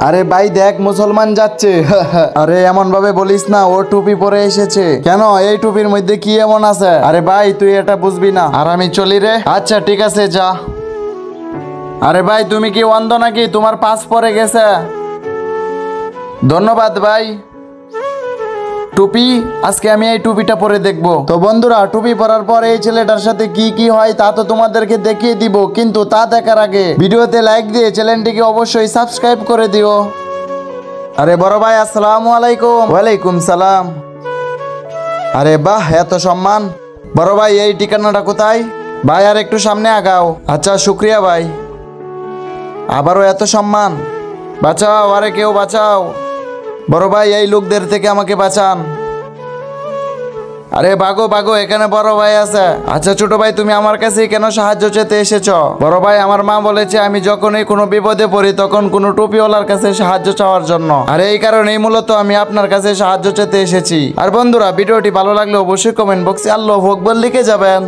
আরে ভাই দেখ মুসলমান যাচ্ছে। আরে এমন ভাবে বলিস না, ও টুপি পরে এসেছে কেন? এই টুপির মধ্যে কি এমন আছে? আরে ভাই তুই এটা বুঝবি না, আর আমি চলি রে। আচ্ছা ঠিক আছে যা। আরে ভাই তুমি কি অন্ধ নাকি? তোমার পাস পরে গেছে। ধন্যবাদ ভাই। টুপি, আজকে আমি এই টুপিটা পরে দেখবো। তো বন্ধুরা, টুপি পরার পর এই ছেলেটার সাথে কি কি হয় তা তো তোমাদেরকে দেখিয়ে দিব, কিন্তু তা দেখার আগে ভিডিওতে লাইক দিয়ে চ্যানেলটিকে অবশ্যই সাবস্ক্রাইব করে দিও। আরে বড় ভাই আসসালামু আলাইকুম। ওয়ালাইকুম সালাম। আরে বাহ, এত সম্মান। বড় ভাই এই ঠিকানাটা কোথায়? ভাই আর একটু সামনে আগাও। আচ্ছা শুক্রিয়া ভাই। আবারও এত সম্মান। বাঁচাও, আরে কেউ বাঁচাও। বড় ভাই এই লোকদের থেকে আমাকে বাঁচান। আরে ভাগো ভাগো, এখানে বড় ভাই আছে। আচ্ছা ছোট ভাই, তুমি আমার কাছে কেন সাহায্য চেতে এসেছ? বড় ভাই আমার মা বলেছে আমি যখনই কোনো বিপদে পড়ি তখন কোনো টুপিওয়ালার কাছে সাহায্য চাওয়ার জন্য। আর এই কারণেই মূলত আমি আপনার কাছে সাহায্য চেতে এসেছি। আর বন্ধুরা, ভিডিওটি ভালো লাগলে অবশ্যই কমেন্ট বক্সে আল্লাহু আকবার লিখে যাবেন।